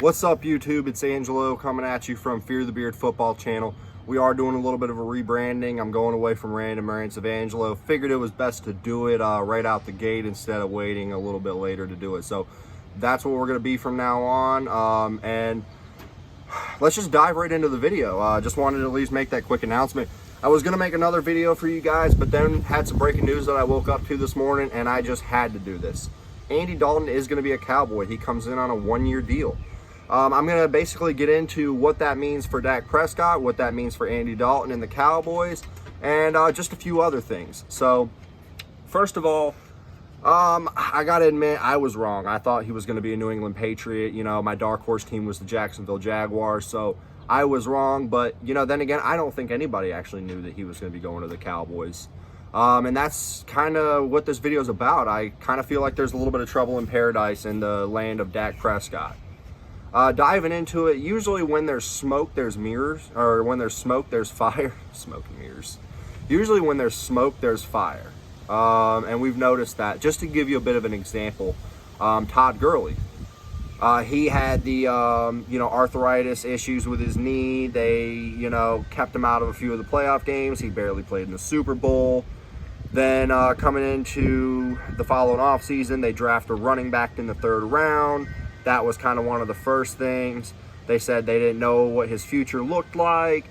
What's up, YouTube? It's Angelo coming at you from Fear the Beard football channel. We are doing a little bit of a rebranding. I'm going away from Random Rants of Angelo. Figured it was best to do it right out the gate instead of waiting a little bit later to do it. So that's what we're going to be from now on. And let's just dive right into the video. Just wanted to at least make that quick announcement. I was going to make another video for you guys, but then had some breaking news that I woke up to this morning, and I just had to do this. Andy Dalton is going to be a Cowboy. He comes in on a one-year deal. I'm going to basically get into what that means for Dak Prescott, what that means for Andy Dalton and the Cowboys, and just a few other things. So, first of all, I got to admit, I was wrong. I thought he was going to be a New England Patriot. You know, my dark horse team was the Jacksonville Jaguars, so I was wrong. But, you know, then again, I don't think anybody actually knew that he was going to be going to the Cowboys. And that's kind of what this video is about. I kind of feel like there's a little bit of trouble in paradise in the land of Dak Prescott. Diving into it, usually when there's smoke, there's mirrors, or when there's smoke, there's fire. Smoke and mirrors. Usually when there's smoke, there's fire. And we've noticed that. Just to give you a bit of an example, Todd Gurley. He had the, arthritis issues with his knee. They, kept him out of a few of the playoff games. He barely played in the Super Bowl. Then coming into the following offseason, they draft a running back in the 3rd round. That was kind of one of the first things. They said they didn't know what his future looked like.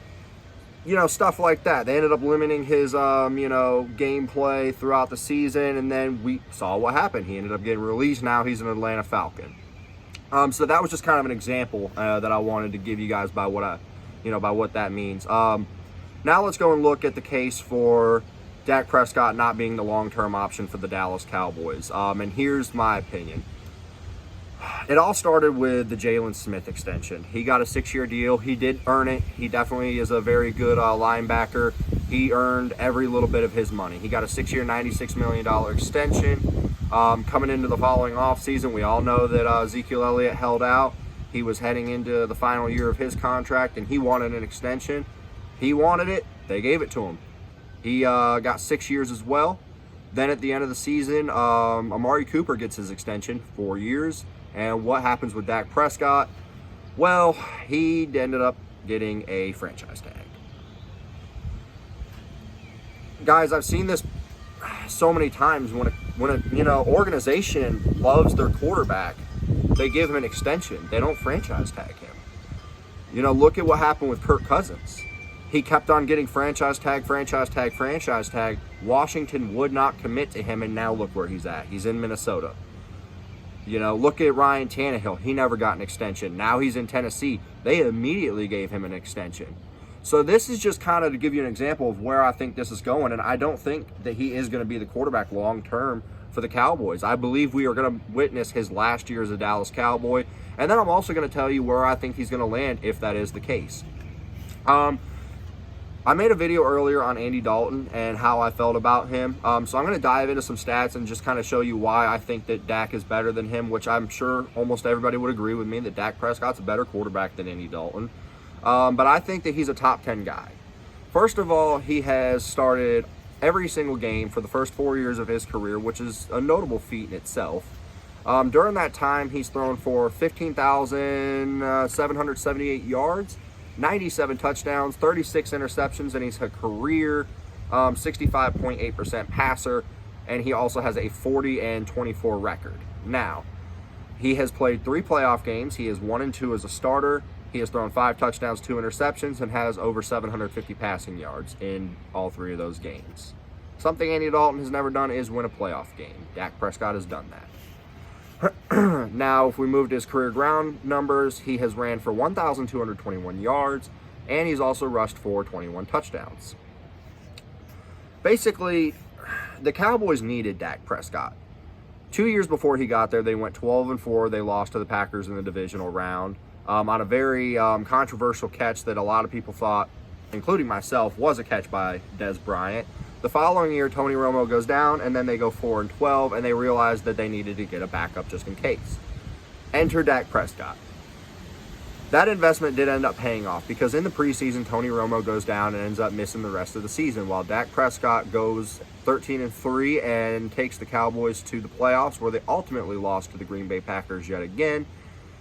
Stuff like that. They ended up limiting his, gameplay throughout the season, and then we saw what happened. He ended up getting released. Now he's an Atlanta Falcon. So that was just kind of an example that I wanted to give you guys by what by what that means. Now let's go and look at the case for Dak Prescott not being the long-term option for the Dallas Cowboys. And here's my opinion. It all started with the Jalen Smith extension. He got a 6-year deal. He did earn it. He definitely is a very good linebacker. He earned every little bit of his money. He got a 6-year, $96 million extension. Coming into the following offseason, we all know that Ezekiel Elliott held out. He was heading into the final year of his contract, and he wanted an extension. He wanted it. They gave it to him. He got 6 years as well. Then at the end of the season, Amari Cooper gets his extension, 4 years. And what happens with Dak Prescott? Well, he ended up getting a franchise tag. Guys, I've seen this so many times. When a organization loves their quarterback, they give him an extension. They don't franchise tag him. Look at what happened with Kirk Cousins. He kept on getting franchise tag. Washington would not commit to him, and now look where he's at. He's in Minnesota. Look at Ryan Tannehill. He never got an extension. Now he's in Tennessee. They immediately gave him an extension. So this is just kind of to give you an example of where I think this is going, and I don't think that he is going to be the quarterback long-term for the Cowboys. I believe we are going to witness his last year as a Dallas Cowboy, and then I'm also going to tell you where I think he's going to land if that is the case. I made a video earlier on Andy Dalton and how I felt about him. So I'm going to dive into some stats and just kind of show you why I think that Dak is better than him, which I'm sure almost everybody would agree with me that Dak Prescott's a better quarterback than Andy Dalton. But I think that he's a top 10 guy. First of all, he has started every single game for the first 4 years of his career, which is a notable feat in itself. During that time, he's thrown for 15,778 yards, 97 touchdowns, 36 interceptions, and he's a career 65.8% passer, and he also has a 40-24 record. Now, he has played 3 playoff games. He is 1-2 as a starter. He has thrown 5 touchdowns, 2 interceptions, and has over 750 passing yards in all 3 of those games. Something Andy Dalton has never done is win a playoff game. Dak Prescott has done that. Now, if we move to his career ground numbers, he has ran for 1,221 yards, and he's also rushed for 21 touchdowns. Basically, the Cowboys needed Dak Prescott. 2 years before he got there, they went 12-4. They lost to the Packers in the divisional round on a very controversial catch that a lot of people thought, including myself, was a catch by Dez Bryant. The following year, Tony Romo goes down, and then they go 4-12, and they realized that they needed to get a backup just in case. Enter Dak Prescott. That investment did end up paying off because in the preseason, Tony Romo goes down and ends up missing the rest of the season, while Dak Prescott goes 13-3 and takes the Cowboys to the playoffs, where they ultimately lost to the Green Bay Packers yet again.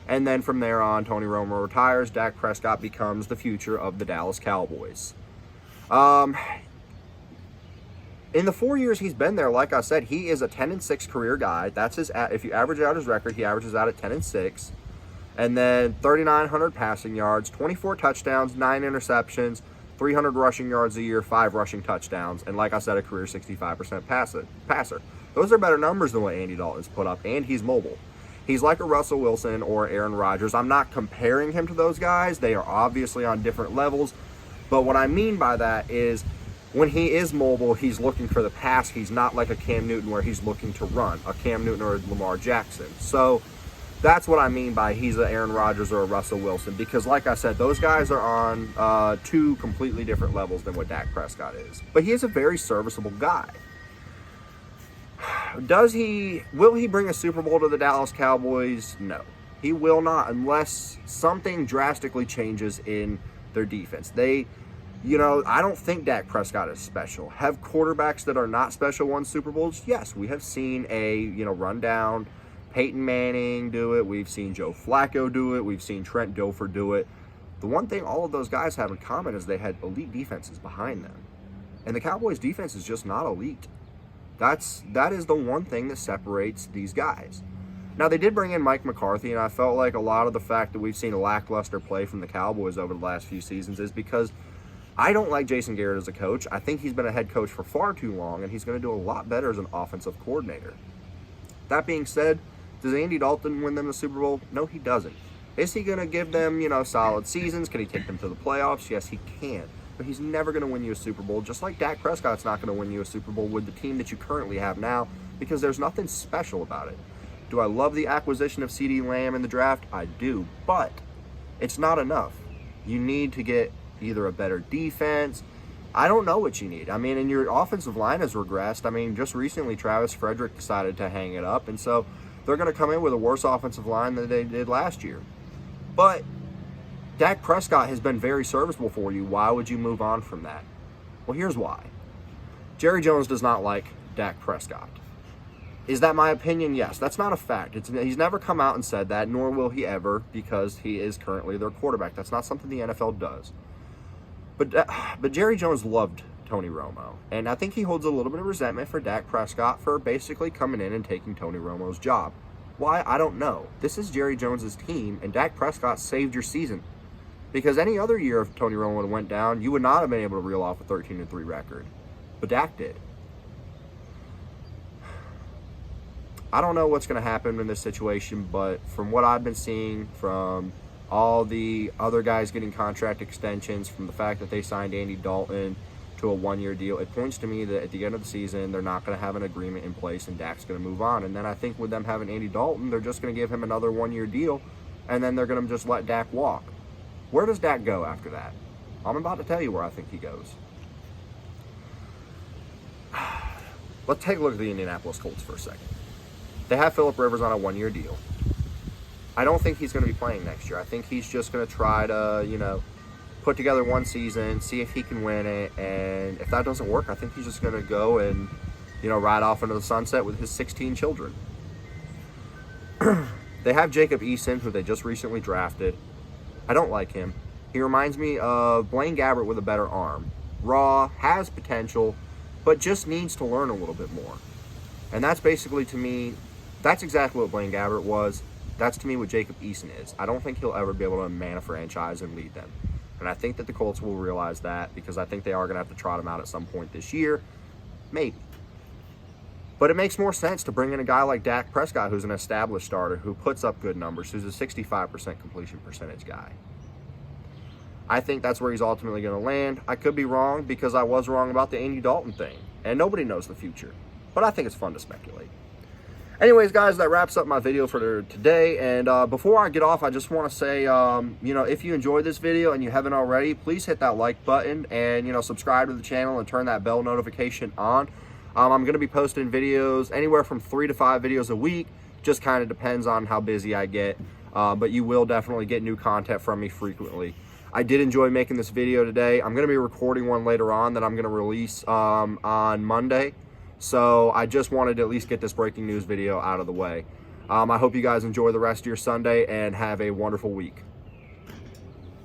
And then from there on, Tony Romo retires. Dak Prescott becomes the future of the Dallas Cowboys. In the 4 years he's been there, like I said, he is a 10-6 career guy. That's his. If you average out his record, he averages out at 10-6, and then 3,900 passing yards, 24 touchdowns, 9 interceptions, 300 rushing yards a year, 5 rushing touchdowns, and like I said, a career 65% passer. Those are better numbers than what Andy Dalton's put up, and he's mobile. He's like a Russell Wilson or Aaron Rodgers. I'm not comparing him to those guys. They are obviously on different levels, but what I mean by that is, when he is mobile, he's looking for the pass. He's not like a Cam Newton where he's looking to run, a Cam Newton or a Lamar Jackson. So that's what I mean by he's an Aaron Rodgers or a Russell Wilson, because like I said, those guys are on 2 completely different levels than what Dak Prescott is. But he is a very serviceable guy. Will he bring a Super Bowl to the Dallas Cowboys? No. He will not, unless something drastically changes in their defense. I don't think Dak Prescott is special. Have quarterbacks that are not special won Super Bowls? Yes, we have seen a, rundown Peyton Manning do it. We've seen Joe Flacco do it. We've seen Trent Dilfer do it. The one thing all of those guys have in common is they had elite defenses behind them. And the Cowboys' defense is just not elite. That is the one thing that separates these guys. Now, they did bring in Mike McCarthy, and I felt like a lot of the fact that we've seen a lackluster play from the Cowboys over the last few seasons is because I don't like Jason Garrett as a coach. I think he's been a head coach for far too long, and he's going to do a lot better as an offensive coordinator. That being said, does Andy Dalton win them the Super Bowl? No, he doesn't. Is he going to give them, solid seasons? Can he take them to the playoffs? Yes, he can. But he's never going to win you a Super Bowl, just like Dak Prescott's not going to win you a Super Bowl with the team that you currently have now, because there's nothing special about it. Do I love the acquisition of CeeDee Lamb in the draft? I do, but it's not enough. You need to get either a better defense. I don't know what you need. And your offensive line has regressed. Just recently Travis Frederick decided to hang it up, and so they're going to come in with a worse offensive line than they did last year. But Dak Prescott has been very serviceable for you. Why would you move on from that? Well, here's why. Jerry Jones does not like Dak Prescott. Is that my opinion? Yes. That's not a fact. He's never come out and said that, nor will he ever, because he is currently their quarterback. That's not something the NFL does. But Jerry Jones loved Tony Romo, and I think he holds a little bit of resentment for Dak Prescott for basically coming in and taking Tony Romo's job. Why? I don't know. This is Jerry Jones's team, and Dak Prescott saved your season. Because any other year if Tony Romo would have went down, you would not have been able to reel off a 13-3 record. But Dak did. I don't know what's going to happen in this situation, but from what I've been seeing, from all the other guys getting contract extensions, from the fact that they signed Andy Dalton to a 1-year deal, it points to me that at the end of the season, they're not going to have an agreement in place and Dak's going to move on. And then I think with them having Andy Dalton, they're just going to give him another 1-year deal, and then they're going to just let Dak walk. Where does Dak go after that? I'm about to tell you where I think he goes. Let's take a look at the Indianapolis Colts for a second. They have Phillip Rivers on a 1-year deal. I don't think he's going to be playing next year. I think he's just going to try to, put together one season, see if he can win it, and if that doesn't work, I think he's just going to go and, ride off into the sunset with his 16 children. They have Jacob Eason, who they just recently drafted. I don't like him. He reminds me of Blaine Gabbert with a better arm. Raw, has potential, but just needs to learn a little bit more. And that's basically, to me, that's exactly what Blaine Gabbert was. That's, to me, what Jacob Eason is. I don't think he'll ever be able to man a franchise and lead them. And I think that the Colts will realize that, because I think they are going to have to trot him out at some point this year. Maybe. But it makes more sense to bring in a guy like Dak Prescott, who's an established starter, who puts up good numbers, who's a 65% completion percentage guy. I think that's where he's ultimately going to land. I could be wrong, because I was wrong about the Andy Dalton thing. And nobody knows the future. But I think it's fun to speculate. Anyways, guys, that wraps up my video for today. And before I get off, I just want to say, if you enjoyed this video and you haven't already, please hit that like button and, subscribe to the channel and turn that bell notification on. I'm going to be posting videos, anywhere from 3 to 5 videos a week. Just kind of depends on how busy I get. But you will definitely get new content from me frequently. I did enjoy making this video today. I'm going to be recording one later on that I'm going to release on Monday. So I just wanted to at least get this breaking news video out of the way. I hope you guys enjoy the rest of your Sunday and have a wonderful week.